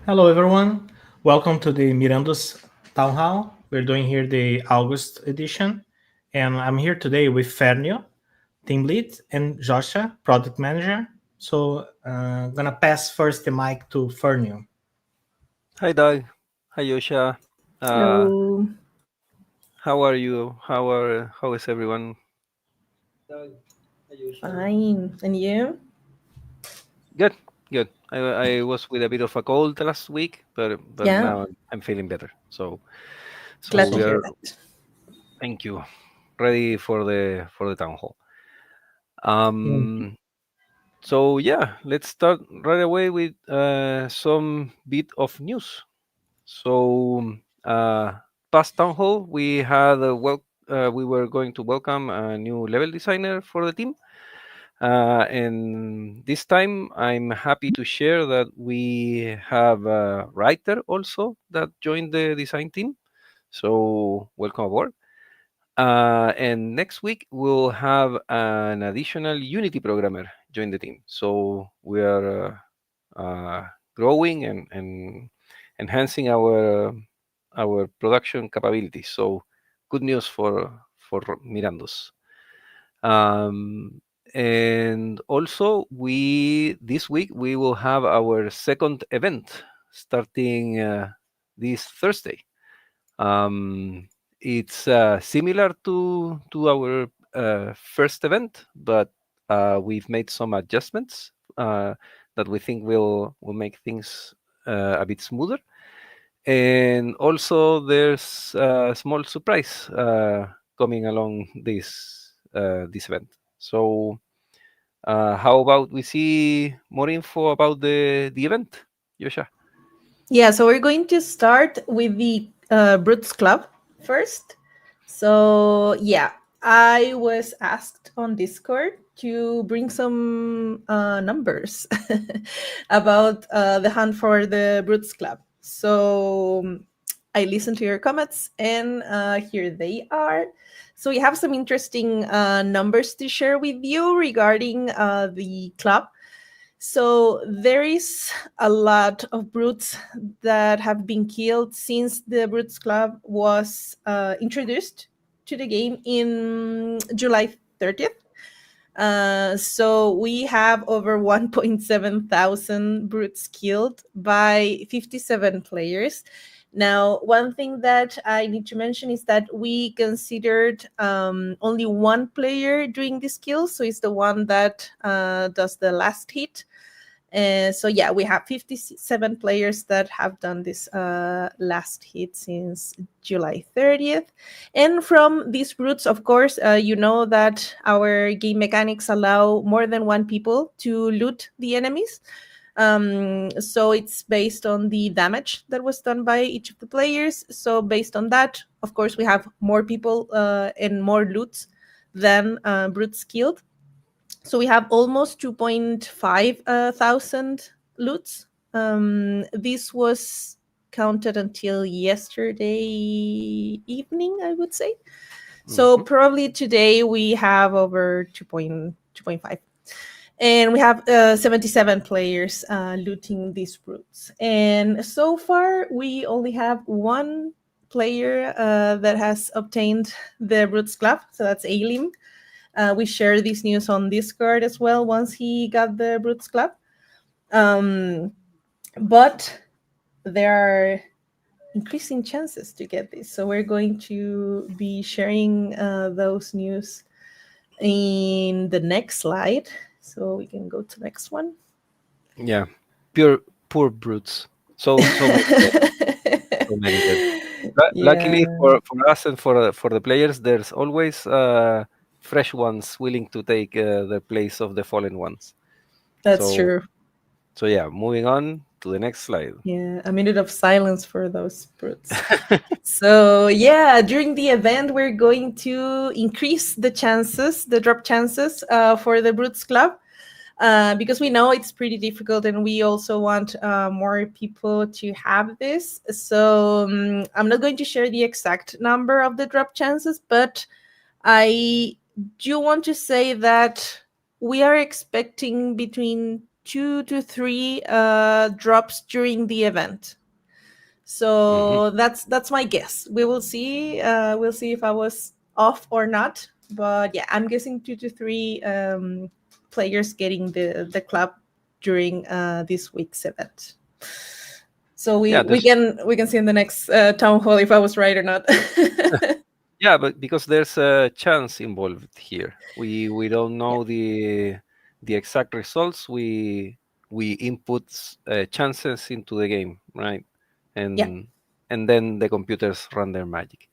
Hello, everyone. Welcome to the Mirandus Town Hall. We're doing here the August edition, and I'm here today with Fernio, team lead, and Joshua, product manager. So, I'm gonna pass first the mic to Fernio. Hi, Doug. Hi, Yosha. Uh, Hello. how are you? How is everyone? Fine. And you? Good, good. I was with a bit of a cold last week, but Yeah. now I'm feeling better. So Glad to we hear are. that. Thank you. Ready for the town hall. Mhm. Um. So yeah, let's start right away with some bit of news. So past town hall, we had we were going to welcome a new level designer for the team. And this time, I'm happy to share that we have a writer also that joined the design team. So, welcome aboard. And next week, we'll have an additional Unity programmer join the team. So, we are growing and enhancing our production capabilities. So, good news for Mirandus. Um, and also, we this week we will have our second event starting this Thursday. Um, it's similar to our first event, but we've made some adjustments that we think will make things a bit smoother. And also, there's a small surprise coming along this event. So, how about we see more info about the event, Yosha? Yeah, so we're going to start with the Brutes Club first. So, yeah, I was asked on Discord to bring some numbers about the hunt for the Brutes Club. So, I listened to your comments, and here they are. So, we have some interesting numbers to share with you regarding the club. So there is a lot of brutes that have been killed since the Brutes Club was introduced to the game in July 30th. So we have over 1.7 thousand brutes killed by 57 players. Now, one thing that I need to mention is that we considered only one player doing this kill, so it's the one that does the last hit. So yeah, we have 57 players that have done this last hit since July 30th. And from these routes, of course, you know that our game mechanics allow more than one people to loot the enemies. So it's based on the damage that was done by each of the players. So based on that, of course, we have more people and more loots than brutes killed. So we have almost 2.5 thousand loots. This was counted until yesterday evening, I would say. So Hmm. probably today we have over 2.5. And we have 77 players looting these brutes. And so far, we only have one player that has obtained the Brutes Club. So that's Alim. We shared this news on Discord as well once he got the Brutes Club. Um, but there are increasing chances to get this. So we're going to be sharing those news in the next slide. So we can go to the next one. Yeah, pure poor brutes. So many dead. So many dead. Yeah, Luckily for us and for the players, there's always fresh ones willing to take the place of the fallen ones. that's So true. so yeah, moving on to the next slide. Yeah, a minute of silence for those brutes. So, yeah, during the event, we're going to increase the chances, the drop chances for the Brutes Club. Because we know it's pretty difficult and we also want more people to have this. So I'm not going to share the exact number of the drop chances, but I do want to say that we are expecting between 2 to 3 drops during the event. Hmm. So that's my guess. We will see. We'll see if I was off or not. But yeah, I'm guessing 2 to 3 players getting the club during this week's event. So Yeah, we can see in the next town hall if I was right or not. yeah, but because there's a chance involved here, we don't know the exact results. We input chances into the game, right? Yeah. And then the computers run their magic.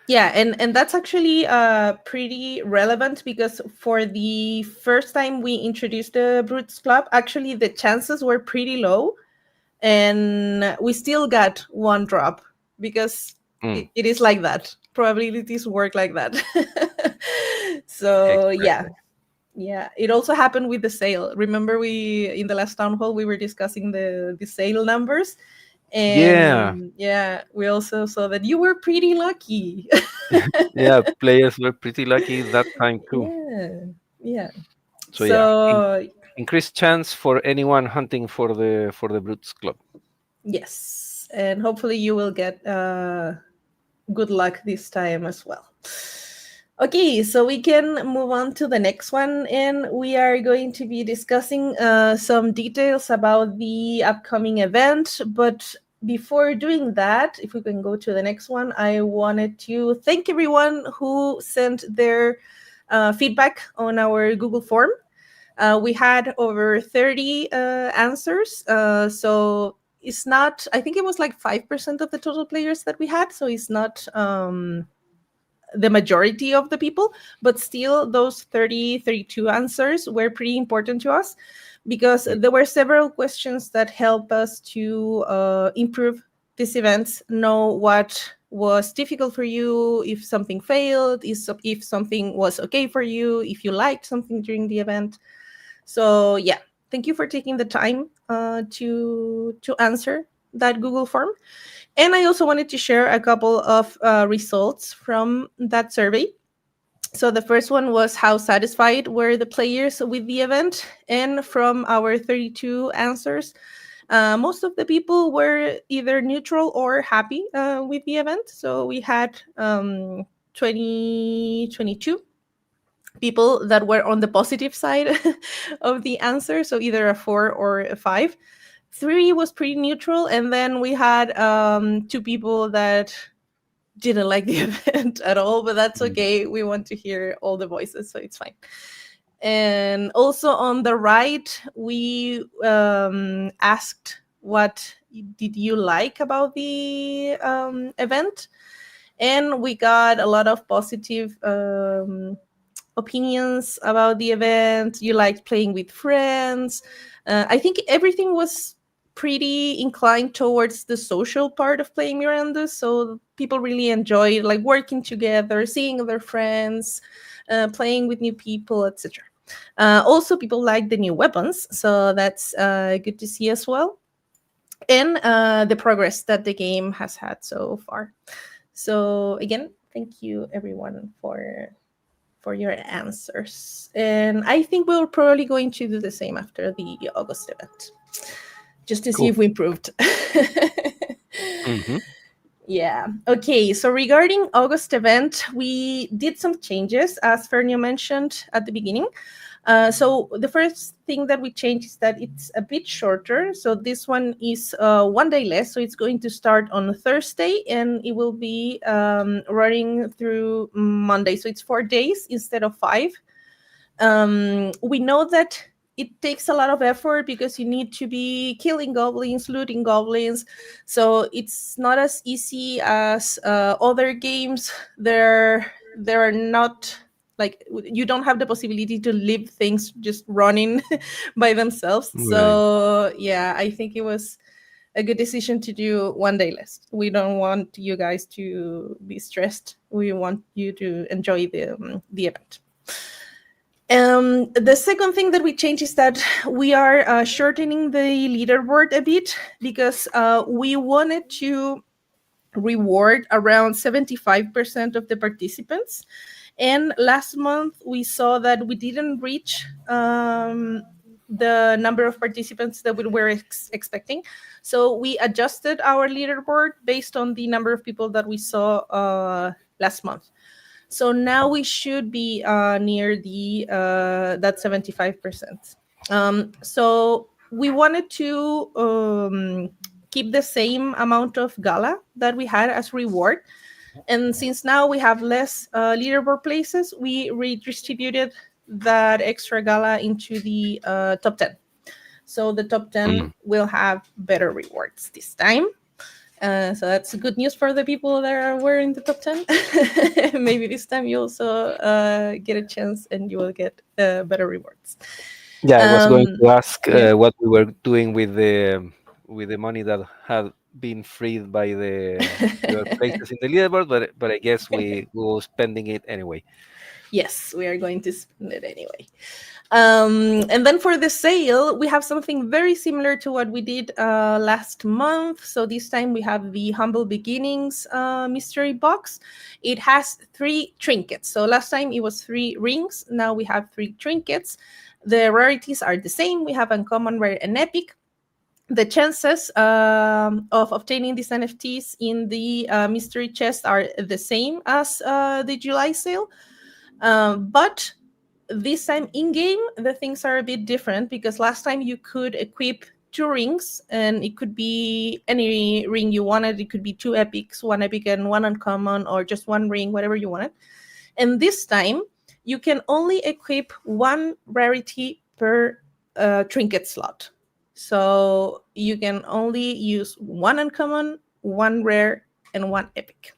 Yeah, and that's actually pretty relevant because for the first time we introduced the Brutes Club, actually the chances were pretty low, and we still got one drop because Mm, it is like that. Probabilities work like that. So yeah, exactly. yeah. It also happened with the sale. Remember, we in the last town hall we were discussing the sale numbers, Yeah, and yeah, we also saw that you were pretty lucky. yeah. Players were pretty lucky that time too. Yeah, yeah. So yeah, So increased chance for anyone hunting for the Brutes Club. yes, and hopefully you will get good luck this time as well. Okay, so we can move on to the next one, and we are going to be discussing some details about the upcoming event. But before doing that, if we can go to the next one, I wanted to thank everyone who sent their feedback on our Google form. We had over 30 answers. So it's not, I think it was like 5% of the total players that we had. So it's not the majority of the people, but still those 32 answers were pretty important to us because Mm, there were several questions that help us to improve these events, know what was difficult for you, if something failed, if something was okay for you, if you liked something during the event. So yeah, thank you for taking the time to answer that Google form. And I also wanted to share a couple of results from that survey. So the first one was how satisfied were the players with the event, and from our 32 answers, most of the people were either neutral or happy with the event. So we had 22 people that were on the positive side of the answer, so either a 4 or a 5. 3 was pretty neutral, and then we had 2 people that didn't like the event at all, but that's mm. okay. We want to hear all the voices, so it's fine. And also on the right, we asked what did you like about the event, and we got a lot of positive opinions about the event. You liked playing with friends. I think everything was pretty inclined towards the social part of playing Mirandus. So people really enjoyed like working together, seeing their friends, playing with new people, etc. Also, people like the new weapons, so that's good to see as well, and the progress that the game has had so far. So again, thank you everyone for your answers. And I think we're probably going to do the same after the August event, just to see Cool. if we improved. Hmm. Yeah. Okay. So regarding August event, we did some changes, as Fernio mentioned at the beginning. So the first thing that we changed is that it's a bit shorter. So this one is 1 day less. So it's going to start on Thursday and it will be running through Monday. So it's 4 days instead of 5. We know that it takes a lot of effort because you need to be killing goblins, looting goblins. So it's not as easy as other games. There are not, like, you don't have the possibility to leave things just running by themselves. Right. So yeah, I think it was a good decision to do 1 day less. We don't want you guys to be stressed. We want you to enjoy the event. The second thing that we changed is that we are shortening the leaderboard a bit because we wanted to reward around 75% of the participants. And last month we saw that we didn't reach the number of participants that we were expecting. So we adjusted our leaderboard based on the number of people that we saw last month. So now we should be near the that 75%. So we wanted to keep the same amount of gala that we had as reward. And since now we have less leaderboard places, we redistributed that extra gala into the top 10. So the top 10 will have better rewards this time. So that's good news for the people that were in the top 10. Maybe this time you also get a chance and you will get better rewards. Yeah, I was going to ask yeah. what we were doing with the money that had been freed by the your places in the leaderboard, but I guess we were spending it anyway. Yes, we are going to spend it anyway. And then for the sale, we have something very similar to what we did last month. So this time we have the Humble Beginnings mystery box. It has 3 trinkets. So last time it was 3 rings. Now we have 3 trinkets. The rarities are the same. We have uncommon, rare, and epic. The chances of obtaining these NFTs in the mystery chest are the same as the July sale. But this time in game, the things are a bit different because last time you could equip 2 rings and it could be any ring you wanted. It could be 2 epics, 1 epic and 1 uncommon, or just 1 ring, whatever you wanted. And this time you can only equip 1 rarity per trinket slot. So you can only use 1 uncommon, 1 rare, and 1 epic.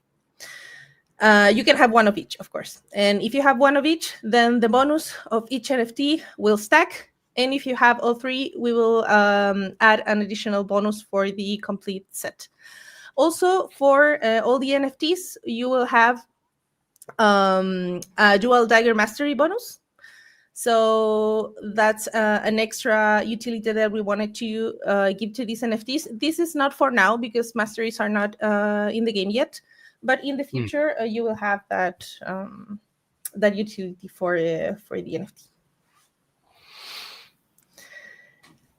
You can have 1 of each, of course. And if you have 1 of each, then the bonus of each NFT will stack. And if you have all 3, we will add an additional bonus for the complete set. Also, for all the NFTs, you will have a dual dagger mastery bonus. So that's an extra utility that we wanted to give to these NFTs. This is not for now because masteries are not in the game yet. But in the future, you will have that that utility for the NFT.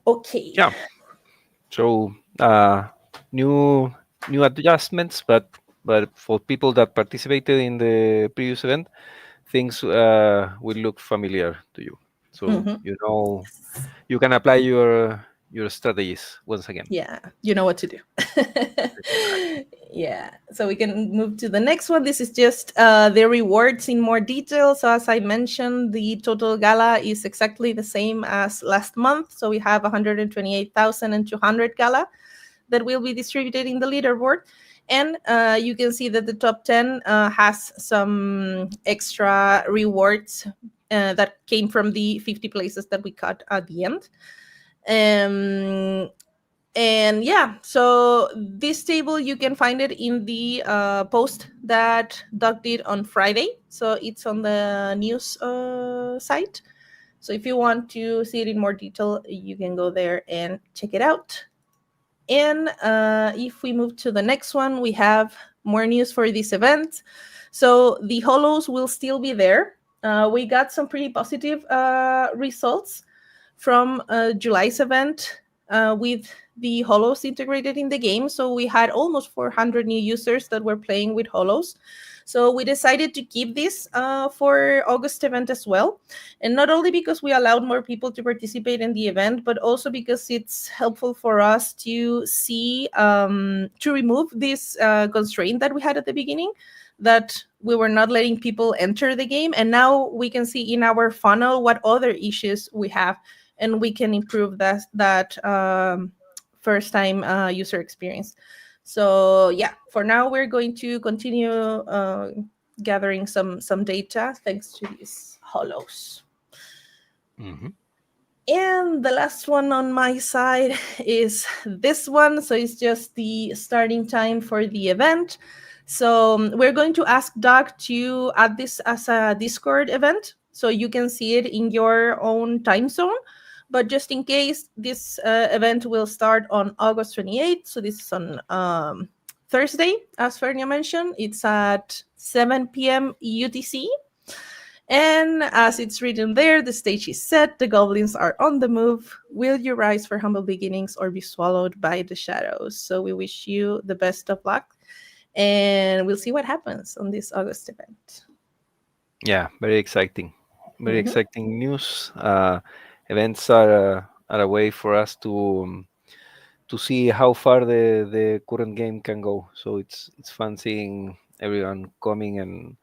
Okay. Yeah. So new adjustments, but for people that participated in the previous event, things will look familiar to you. So you know you can apply your strategies once again. Yeah, you know what to do. Yeah, so we can move to the next one. This is just the rewards in more detail. So as I mentioned, the total gala is exactly the same as last month. So we have 128,200 gala that will be distributed in the leaderboard. And you can see that the top 10 has some extra rewards that came from the 50 places that we cut at the end. And yeah, so this table, you can find it in the post that Doug did on Friday. So it's on the news site. So if you want to see it in more detail, you can go there and check it out. And if we move to the next one, we have more news for this event. So the holos will still be there. We got some pretty positive results from July's event with the holos integrated in the game. So we had almost 400 new users that were playing with holos. So we decided to keep this for August event as well. And not only because we allowed more people to participate in the event, but also because it's helpful for us to see, to remove this constraint that we had at the beginning, that we were not letting people enter the game. And now we can see in our funnel what other issues we have, and we can improve that first-time user experience. So yeah, for now we're going to continue gathering some data thanks to these holos. And the last one on my side is this one. So it's just the starting time for the event. So we're going to ask Doug to add this as a Discord event, so you can see it in your own time zone. But just in case, this event will start on August 28th. So this is on Thursday, as Fernia mentioned. It's at 7 p.m. UTC. And as it's written there, the stage is set, the goblins are on the move. Will you rise for humble beginnings or be swallowed by the shadows? So we wish you the best of luck, and we'll see what happens on this August event. Yeah, very exciting. Very Mhm. exciting news. Events are a way for us to see how far the current game can go. So it's fun seeing everyone coming and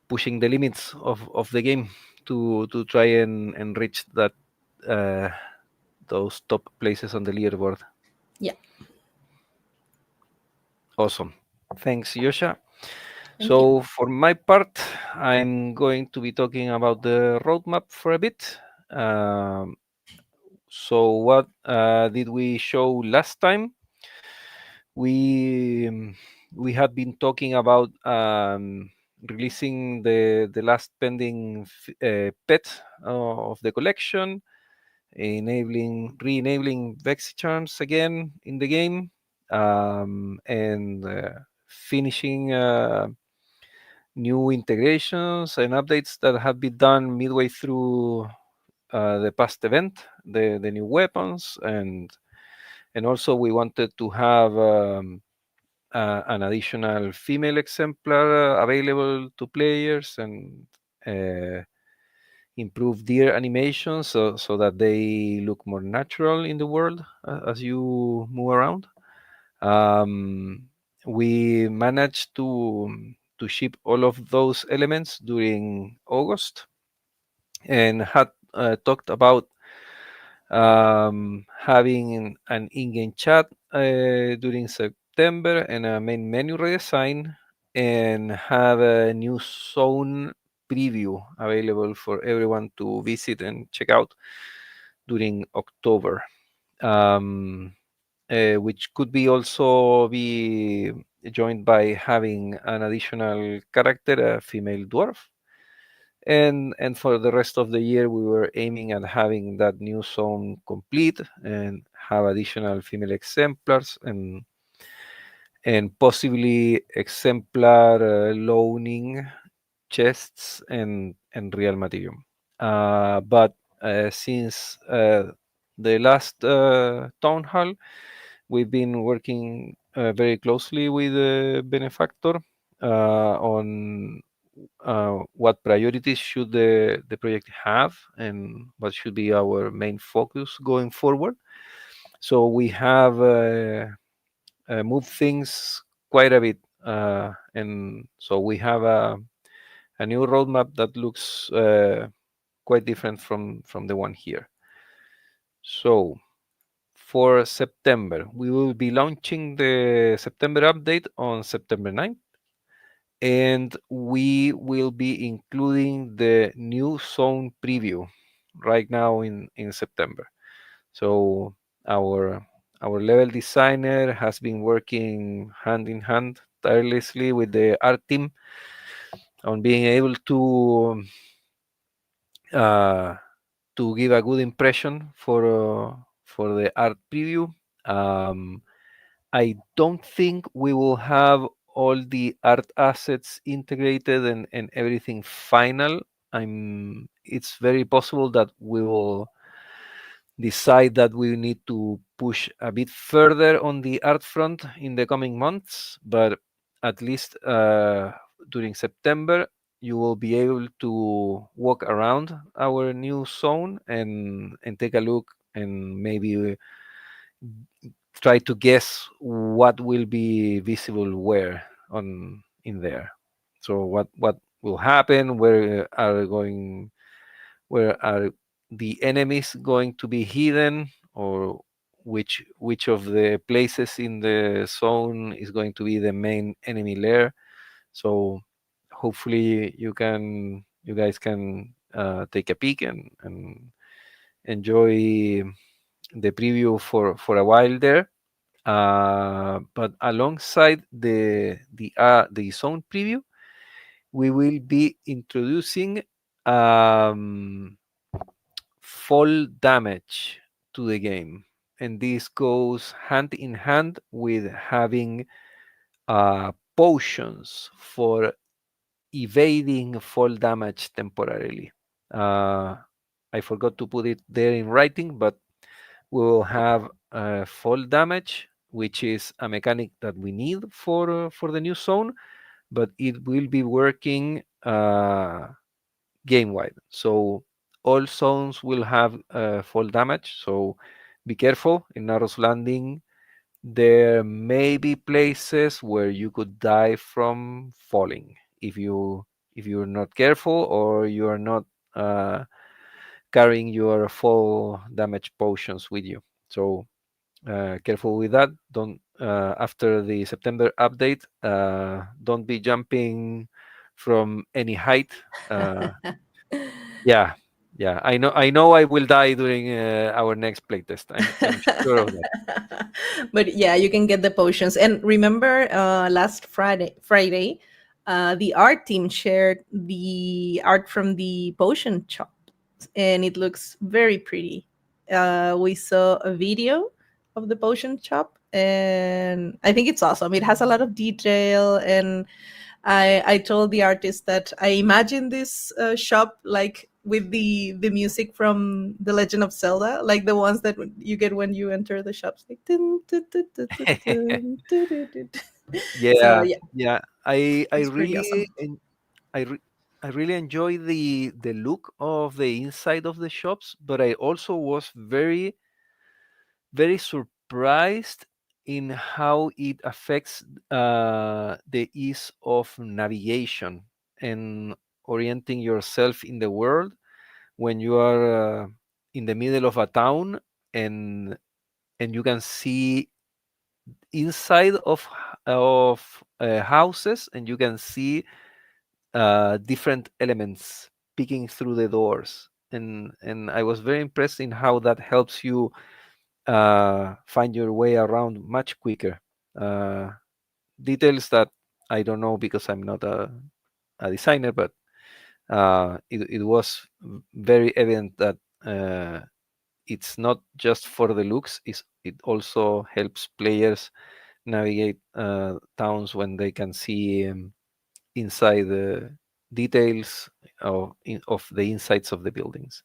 pushing the limits of the game to try and reach that uh, those top places on the leaderboard. Yeah, Awesome. Thanks, Yosha. thank you. So for my part, I'm going to be talking about the roadmap for a bit. Um, so what did we show last time? We we had been talking about releasing the last pending pet of the collection, enabling re-enabling Vexy charms again in the game, and finishing new integrations and updates that have been done midway through the past event, the new weapons, and also we wanted to have an additional female exemplar available to players and uh, improve their animations so that they look more natural in the world as you move around. Um, we managed to ship all of those elements during August and had talked about having an in-game chat during September and a main menu redesign and have a new zone preview available for everyone to visit and check out during October. Um, which could be also be joined by having an additional character, a female dwarf. And for the rest of the year, we were aiming at having that new zone complete and have additional female exemplars and possibly exemplar loaning chests and real material. But since the last town hall, we've been working very closely with the benefactor on what priorities should the project have and what should be our main focus going forward. So we have moved things quite a bit. And so we have a new roadmap that looks quite different from the one here. So for September, we will be launching the September update on September 9th, and we will be including the new zone preview right now in September. So our our level designer has been working hand in hand tirelessly with the art team on being able uh, to give a good impression for the art preview. Um, I don't think we will have all the art assets integrated and everything final. It's very possible that we will decide that we need to push a bit further on the art front in the coming months, but at least during September, you will be able to walk around our new zone and take a look and maybe try to guess what will be visible where on in there. So what will happen? Where are the enemies going to be hidden, or which of the places in the zone is going to be the main enemy lair? So hopefully you guys can take a peek and enjoy the preview for a while there. But alongside the zone preview, we will be introducing um, fall damage to the game, and this goes hand in hand with having potions for evading fall damage temporarily. Uh, I forgot to put it there in writing, but we will have fall damage, which is a mechanic that we need for the new zone, but it will be working game wide. So all zones will have fall damage. So be careful in Narrow's Landing. There may be places where you could die from falling if you're not careful or you are not uh, carrying your fall damage potions with you. So careful with that. Don't after the September update, don't be jumping from any height. Uh, yeah, yeah. I know. I will die during our next playtest. I'm sure of that. But yeah, you can get the potions. And remember, last Friday, the art team shared the art from the potion shop, and it looks very pretty. We saw a video of the potion shop, and I think it's awesome. It has a lot of detail, and I told the artist that I imagine this shop like with the music from The Legend of Zelda, like the ones that you get when you enter the shops, like dun, dun, dun, dun, dun, dun, dun, dun, dun. So Yeah, yeah, yeah. I it's pretty really awesome. I re- I really enjoy the look of the inside of the shops, but I also was very surprised in how it affects the ease of navigation and orienting yourself in the world when you are in the middle of a town and you can see inside of houses and you can see different elements peeking through the doors and I was very impressed in how that helps you find your way around much quicker. Uh, Details that I don't know because I'm not a designer, but it was very evident that it's not just for the looks, it also helps players navigate towns when they can see inside the details of the insides of the buildings.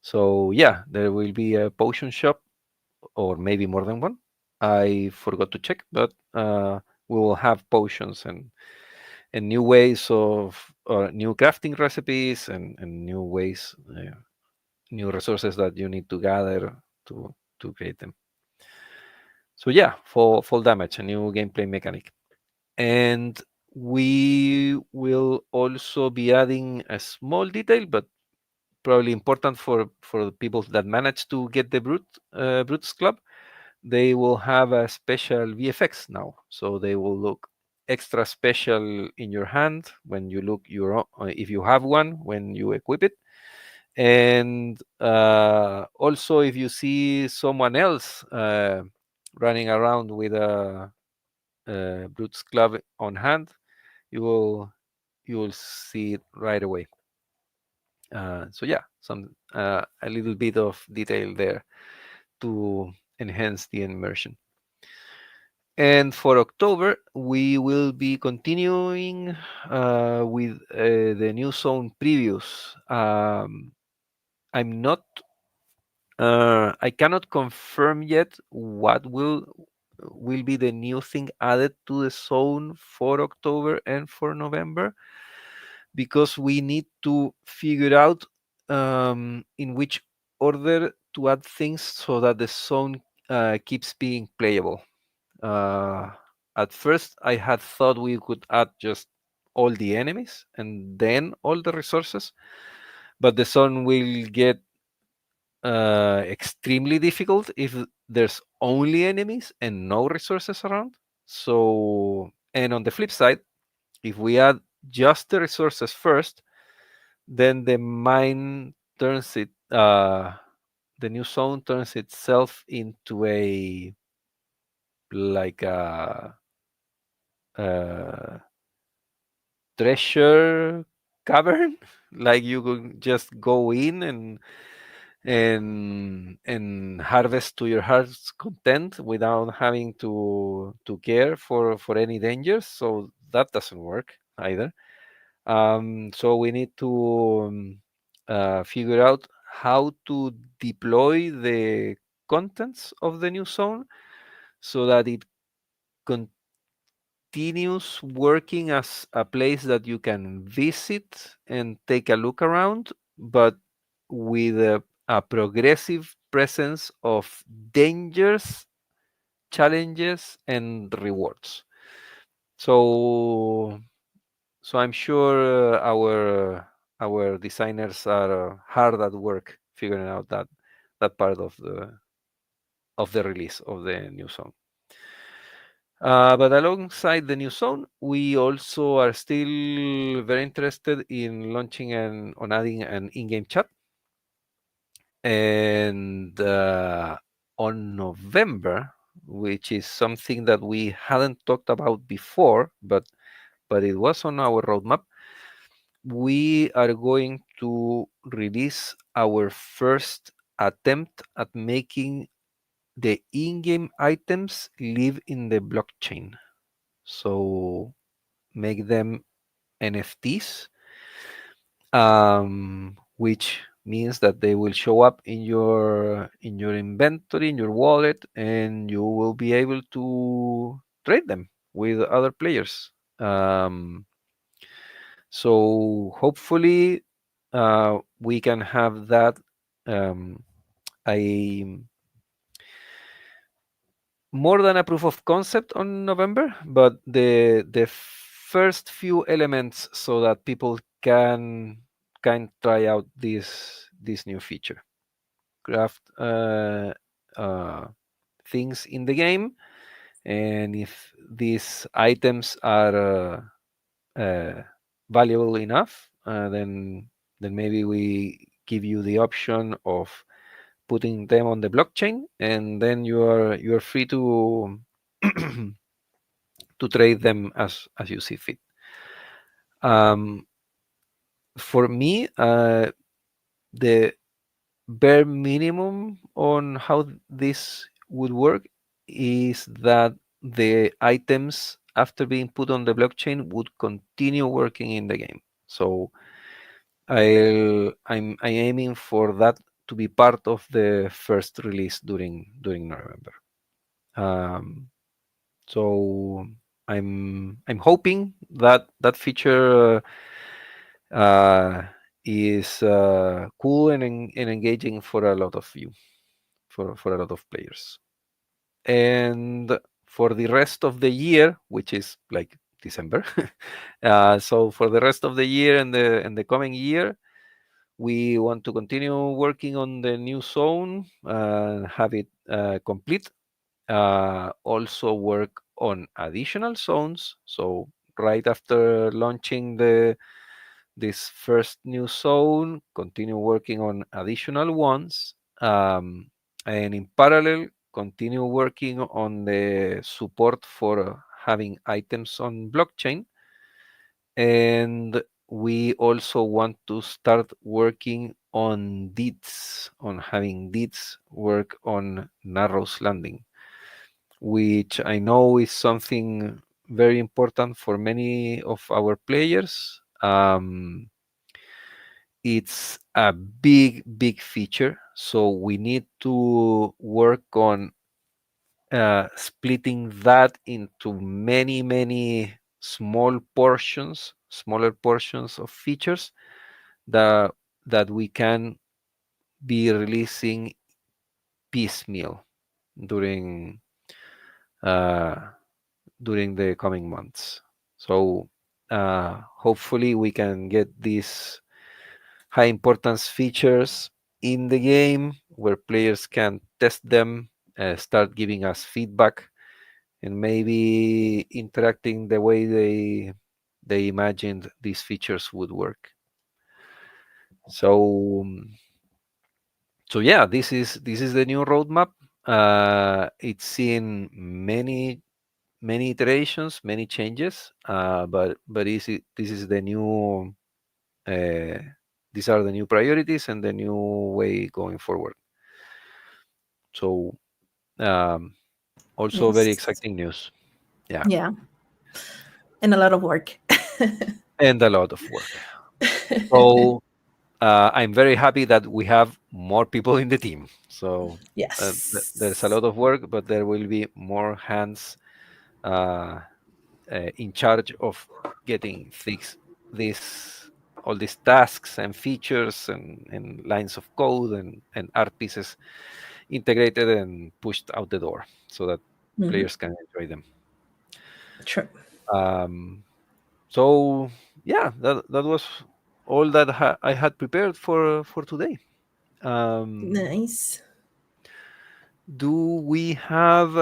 So yeah, there will be a potion shop or maybe more than one. I forgot to check, but we will have potions and new ways of new crafting recipes and new ways, new resources that you need to gather to create them. So yeah, fall damage, a new gameplay mechanic, and we will also be adding a small detail, but probably important for the people that manage to get the Brutes Club. They will have a special VFX now, so they will look extra special in your hand when you look if you have one when you equip it, and also if you see someone else running around with a Brutes Club on hand, you will see it right away. So yeah, some a little bit of detail there to enhance the immersion. And for October, we will be continuing with the new zone previews. I'm not, I cannot confirm yet what will be the new thing added to the zone for October and for November, because we need to figure out in which order to add things so that the zone keeps being playable. Uh, at first, I had thought we could add just all the enemies and then all the resources, but the zone will get extremely difficult if there's only enemies and no resources around. So, and on the flip side, if we add just the resources first, then the mine turns it, the new zone turns itself into a like a treasure cavern. Like you could just go in and harvest to your heart's content without having to care for any dangers. So that doesn't work either. So we need to figure out how to deploy the contents of the new zone so that it continues working as a place that you can visit and take a look around, but with a progressive presence of dangers, challenges, and rewards. So, so I'm sure our designers are hard at work figuring out that part of the release of the new song. But alongside the new zone, we also are still very interested in launching on adding an in-game chat. And on November, which is something that we hadn't talked about before, but it was on our roadmap, we are going to release our first attempt at making the in-game items live in the blockchain. So make them NFTs, which means that they will show up in your inventory, in your wallet, and you will be able to trade them with other players. So hopefully, we can have that um, a more than a proof of concept on November, but the first few elements so that people can try out this new feature, craft uh, things in the game, and if these items are valuable enough, then maybe we give you the option of putting them on the blockchain, and then you are free to to trade them as you see fit. Um, for me, the bare minimum on how this would work is that the items after being put on the blockchain would continue working in the game. So I'm aiming for that to be part of the first release during November. Um, so I'm hoping that that feature is cool and engaging for a lot of you, for a lot of players. And for the rest of the year, which is like December, so for the rest of the year and the coming year, we want to continue working on the new zone and have it complete. Also work on additional zones. So right after launching this first new zone, continue working on additional ones, and in parallel, continue working on the support for having items on blockchain. And we also want to start working on deeds, on having deeds work on Narrow's Landing, which I know is something very important for many of our players. It's a big feature, so we need to work on splitting that into many small portions, smaller portions of features that we can be releasing piecemeal during uh, during the coming months. So hopefully we can get these high importance features in the game where players can test them, start giving us feedback, and maybe interacting the way they imagined these features would work. So so yeah, this is the new roadmap. It's seen many iterations, many changes, but this is the new. Uh, these are the new priorities and the new way going forward. So um, also very Yes. exciting news. Yeah. Yeah. And a lot of work. and a lot of work. So I'm very happy that we have more people in the team. So there's a Yes. lot of work, but there will be more hands uh, in charge of getting these all these tasks and features and lines of code and art pieces integrated and pushed out the door so that Mhm. players can enjoy them. Sure. Um, so yeah, that was all that I had prepared for today. Um, Nice. do we have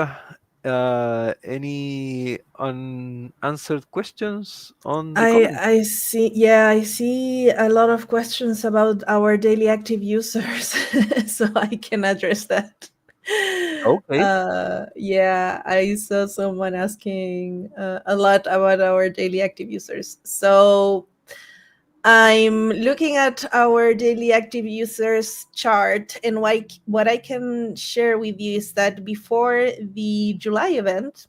any unanswered questions on the comments? I see. Yeah, I see a lot of questions about our daily active users, so I can address that. Okay. Yeah, I saw someone asking a lot about our daily active users. So I'm looking at our daily active users chart, and what I can share with you is that before the July event,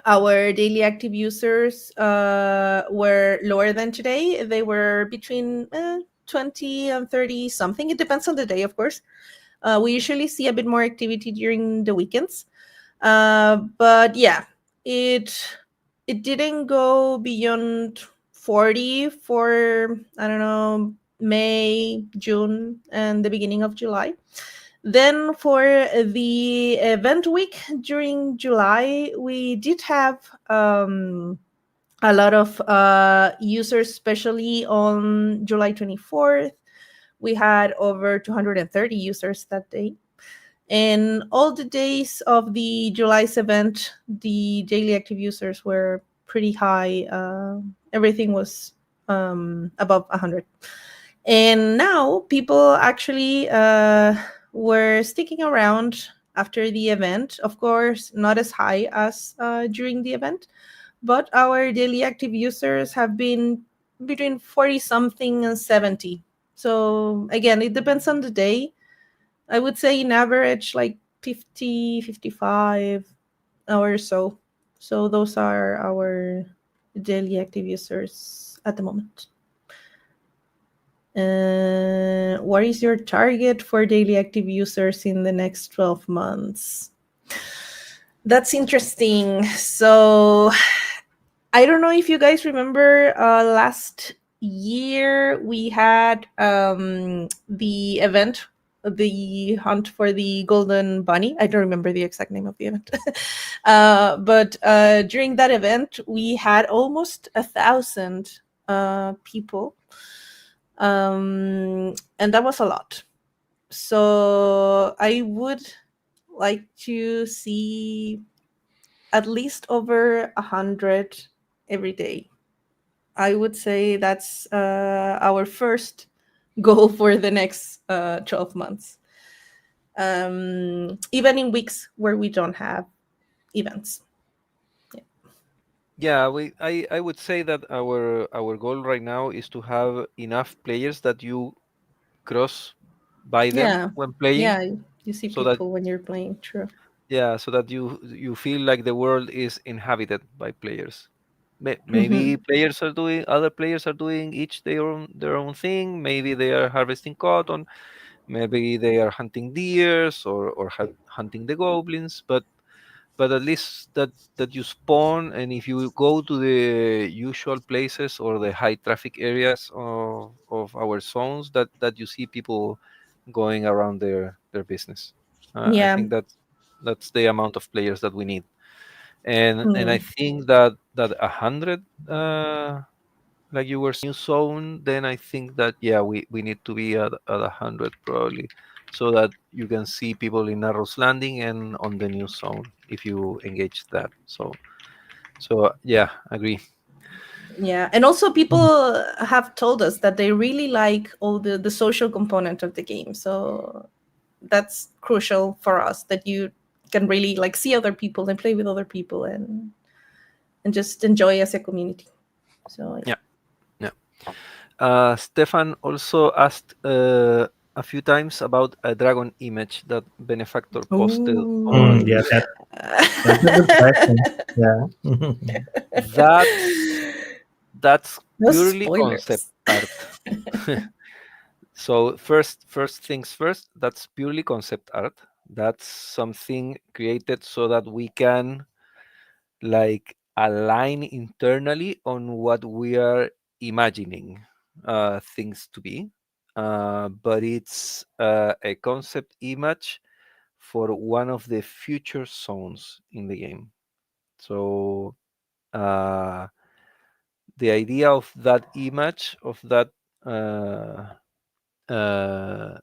our daily active users were lower than today. They were between 20 and 30 something. It depends on the day, of course. We usually see a bit more activity during the weekends. But yeah, it it didn't go beyond 40 for, I don't know, May, June, and the beginning of July. Then for the event week during July, we did have a lot of users, especially on July 24th. We had over 230 users that day. And all the days of the July's event, the daily active users were pretty high. Everything was above 100. And now people actually were sticking around after the event. Of course, not as high as during the event, but our daily active users have been between 40 something and 70. So again, it depends on the day. I would say in average like 50, 55 or so. So those are our daily active users at the moment. What is your target for daily active users in the next 12 months? That's interesting. So I don't know if you guys remember last year we had the event, the hunt for the golden bunny. I don't remember the exact name of the event. But during that event, we had almost 1,000 people. And that was a lot. So I would like to see at least over 100 every day. I would say that's our first goal for the next 12 months. Even in weeks where we don't have events. Yeah, I would say that our goal right now is to have enough players that you cross by them Yeah. when playing, Yeah. You see so that people when you're playing. True. yeah, so that you feel like the world is inhabited by players. Maybe Hmm. players are doing other players are doing each their own thing. Maybe they are harvesting cotton. Maybe they are hunting deers or hunting the goblins. But at least that you spawn, and if you go to the usual places or the high traffic areas of our zones, that you see people going around their business. I Yeah. think that's the amount of players that we need, and I Mm. think that 100, like you were new zone, then I think that yeah, we need to be at 100 probably, so that you can see people in Narrows Landing and on the new zone if you engage that. So yeah, agree. Yeah, and also people have told us that they really like all the social component of the game. So that's crucial for us, that you can really like see other people and play with other people and just enjoy as a community. So yeah. Yeah, yeah. Stefan also asked a few times about a dragon image that Benefactor posted Ooh. Yeah, on. that's a good question. Yeah. That's That's No purely concept spoilers. art. So first things first, that's purely concept art. That's something created so that we can like align internally on what we are imagining things to be. But it's a concept image for one of the future zones in the game. So uh, the idea of that image of that uh, uh,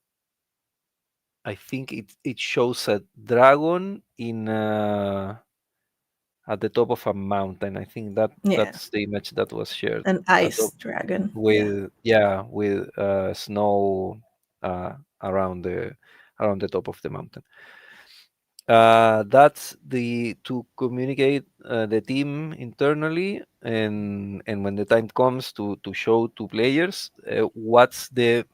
I think it shows a dragon in at the top of a mountain. I think that Yeah, that's the image that was shared. an At top ice dragon. Yeah. with yeah with snow uh, around the top of the mountain. That's the to communicate the team internally, and when the time comes to show to players what's the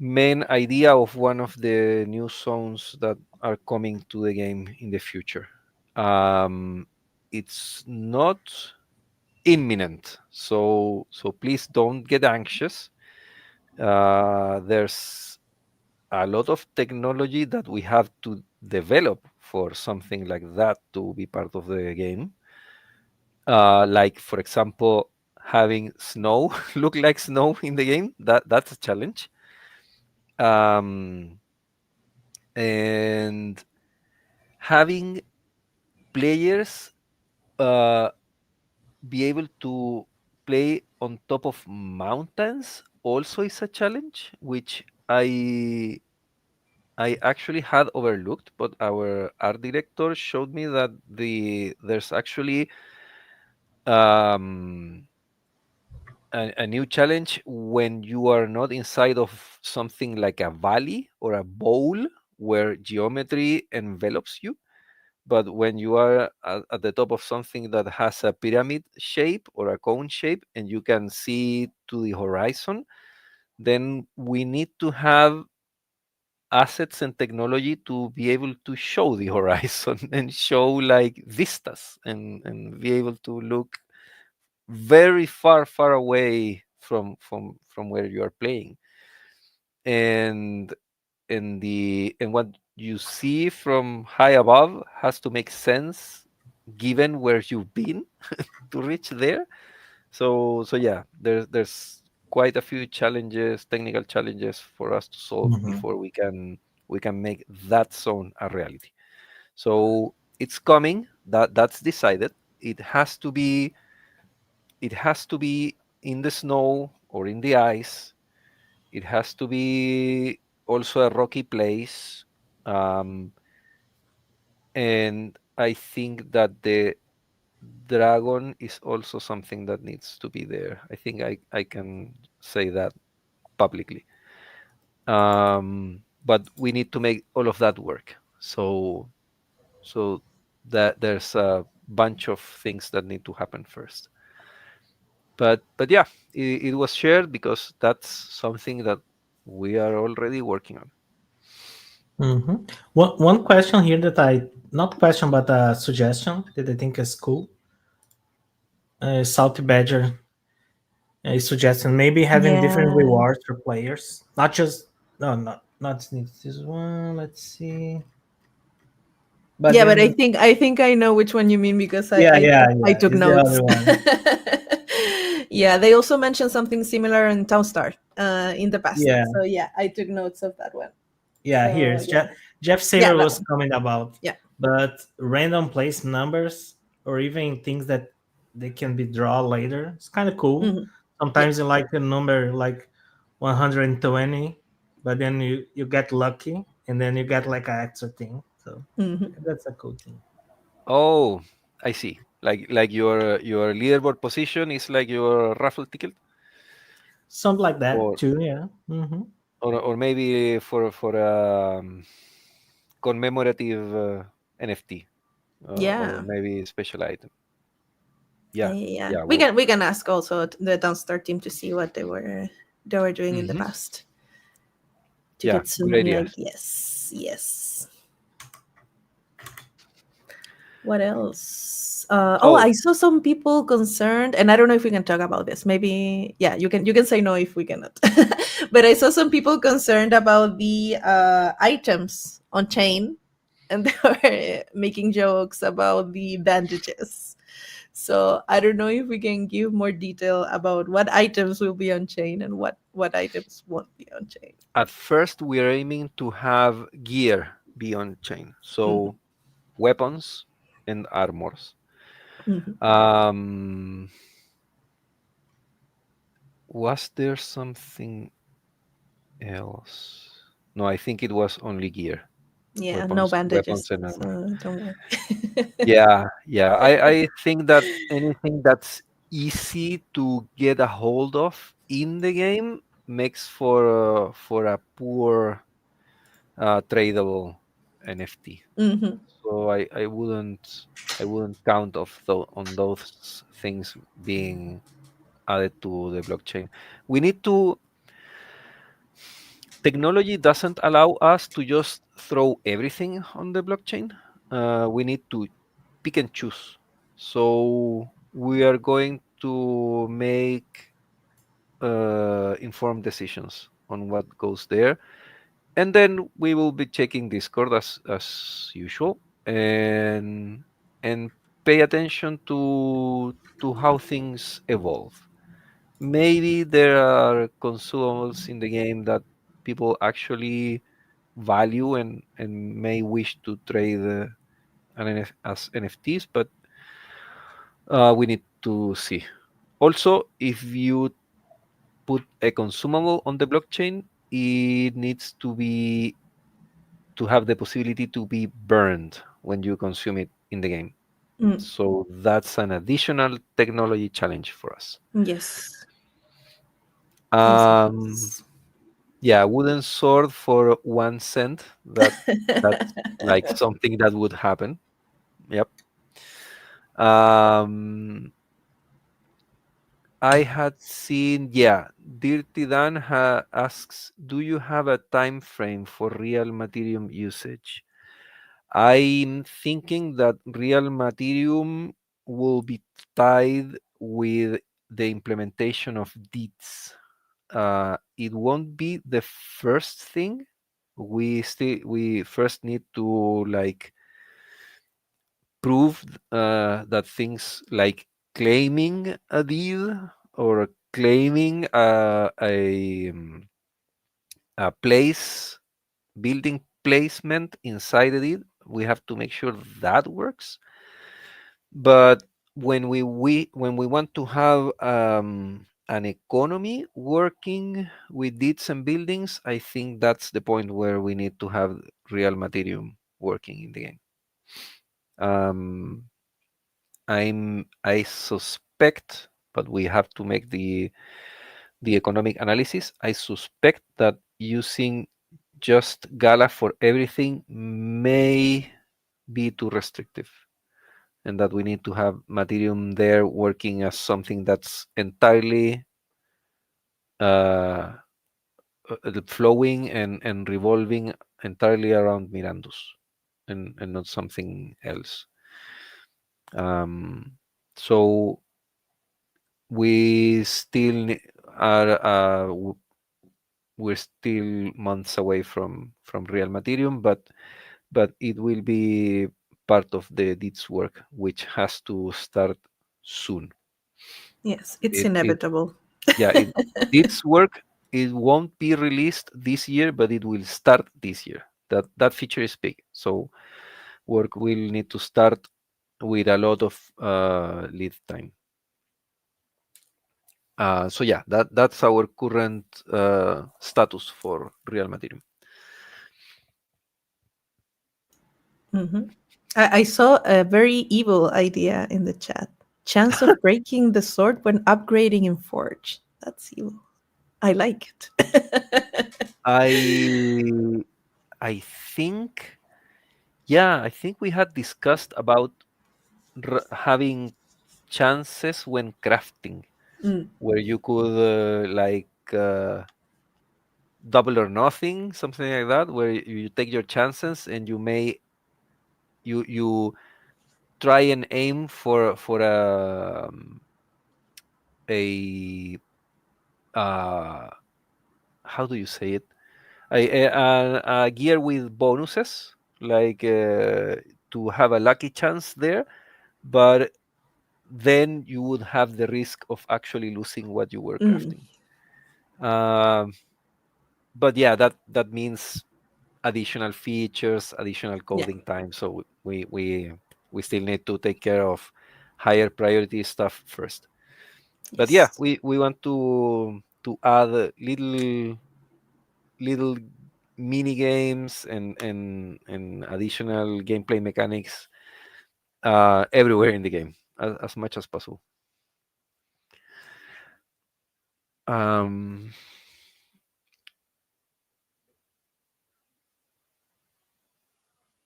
main idea of one of the new zones that are coming to the game in the future. Um, it's not imminent, so please don't get anxious. There's a lot of technology that we have to develop for something like that to be part of the game. Like for example, having snow look like snow in the game. That's a challenge. Um, and having players uh, be able to play on top of mountains also is a challenge, which I actually had overlooked, but our art director showed me that there's actually um, a new challenge when you are not inside of something like a valley or a bowl where geometry envelops you, but when you are at the top of something that has a pyramid shape or a cone shape and you can see to the horizon, then we need to have assets and technology to be able to show the horizon and show like vistas and be able to look very far away from where you are playing, and and what you see from high above has to make sense given where you've been to reach there. So yeah, there's quite a few challenges, technical challenges for us to solve Mhm. before we can make that zone a reality. So it's coming. That's decided. It has to be in the snow or in the ice. It has to be also a rocky place. Um, and I think that the dragon is also something that needs to be there. I think I can say that publicly. But we need to make all of that work. So that there's a bunch of things that need to happen first. But yeah, it was shared because that's something that we are already working on. One question here that I not question but a suggestion that I think is cool. Salty Badger is suggesting maybe having different Yeah. rewards for players, not just no, not this one. Let's see, but Yeah, but I then think I think I know which one you mean because yeah, yeah, I yeah, took is the notes. other one. Yeah, they also mentioned something similar in Townstar in the past. Yeah, So yeah, I took notes of that one. yeah. So Here's yeah, Jeff yeah, Saver that was one. comment about, Yeah. but random place numbers or even things that they can be draw later. It's kind of cool. Hmm. Yeah. Sometimes you like a number like 120, but then you get lucky and then you get like an extra thing. So Hmm. that's a cool thing. Oh, I see. Like your leaderboard position is like your raffle ticket, Something like that or too. Yeah. or maybe for commemorative NFT, or Yeah. maybe special item. Yeah, Yeah, yeah, yeah. yeah. We can ask also the Downstar team to see what they were doing in the Mhm. past to Yeah, get good some new ideas. ideas. Yes. What else? Oh, Oh, I saw some people concerned, and I don't know if we can talk about this. Maybe, yeah, you can say no if we cannot. But I saw some people concerned about the items on chain, and they were making jokes about the bandages. So I don't know if we can give more detail about what items will be on chain and what items won't be on chain. at first we are aiming to have gear be on chain, Mhm, so weapons and armors. mhm. Um, was there something else? No, I think it was only gear, Yeah, no weapons bandages, and armor. so don't worry. Yeah, yeah. I think that anything that's easy to get a hold of in the game makes for a poor tradable NFT. Hmm. So I wouldn't count on those things being added to the blockchain. We need to Technology doesn't allow us to just throw everything on the blockchain. We need to pick and choose. So we are going to make informed decisions on what goes there, and then we will be checking Discord as usual, and pay attention to how things evolve. Maybe there are consumables in the game that people actually value and may wish to trade as NFTs, but we need to see. Also, if you put a consumable on the blockchain, it needs to have the possibility to be burned when you consume it in the game. Mm, So that's an additional technology challenge for us. yes. Yes, it Um, is. yeah, wooden sword for 1 cent. That's like something that would happen. Yep. Um, I had seen, yeah, Dirty Dan asks, do you have a time frame for real Materium usage? I'm thinking that real Materium will be tied with the implementation of deeds. It won't be the first thing. We first need to like prove that things like claiming a deed or claiming a place, building placement inside the deed, we have to make sure that works. But when we want to have an economy working with deeds and buildings, I think that's the point where we need to have real materium working in the game. Um, I suspect, but we have to make the economic analysis. I suspect that using just Gala for everything may be too restrictive, and that we need to have Materium there working as something that's entirely uh, flowing and revolving entirely around Mirandus, and not something else. Um, so we still are we're still months away from real Materium, but it will be part of the deeds work, which has to start soon. Yes, it's It inevitable. Yeah, deeds work. It won't be released this year, but it will start this year. That feature is big, so work will need to start with a lot of lead time. So yeah, that's our current status for Real Materium. Hmm. I saw a very evil idea in the chat. Chance of breaking the sword when upgrading in Forge. That's evil. I like it. I I think yeah, I think we had discussed about having chances when crafting, Mm, where you could double or nothing, something like that, where you take your chances and you try and aim for a how do you say it, a gear with bonuses, like to have a lucky chance there, but then you would have the risk of actually losing what you were Mm, crafting. Um, but yeah, that means additional features, additional yeah. coding time. So we still need to take care of higher priority stuff first. But yeah, Yes. we want to add little mini games and additional gameplay mechanics everywhere in the game as much as possible. Um,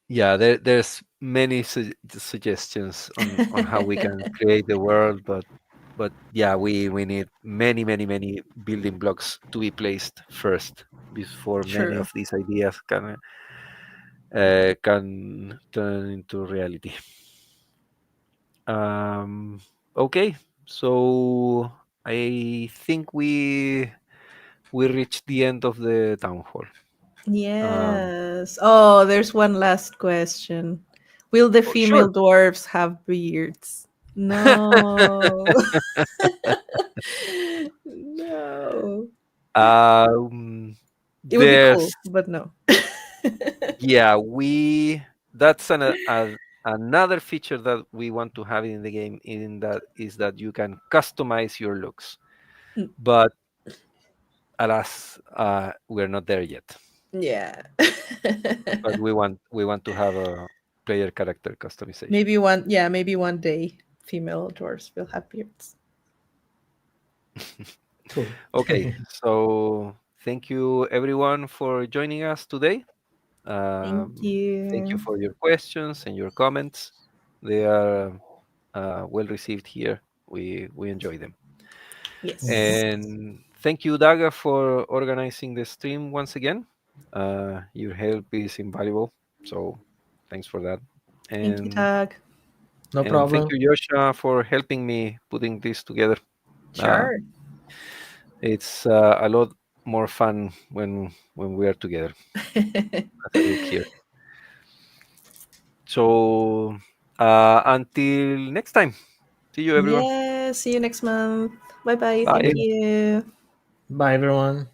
yeah, there's many suggestions on how we can create the world, but yeah, we need many building blocks to be placed first before many True. of these ideas can turn into reality. Um, okay, so I think we reached the end of the town hall. Um, Yes. Oh, there's one last question. Will the oh, sure. female dwarves have beards? No. No. It would be There's cool, but no. yeah, we that's another feature that we want to have in the game. In that is that you can customize your looks, Mm, but alas, we're not there yet. yeah. But we want to have a player character customization. Maybe one day female dwarves will have beards. Cool. Okay, so thank you everyone for joining us today. Thank Thank you you. for your questions and your comments. They are well received here. We enjoy them. Yes. And thank you, Daga, for organizing the stream once again. Your help is invaluable. So thanks for that. Thank you, And Doug. No and thank problem. you, Joshua, for helping me putting this together. Uh, Sure. it's a lot more fun when we are together as a group here. So until next time, see you, everyone. Yeah. See you next month. Bye bye. Thank Bye. you. Bye, everyone.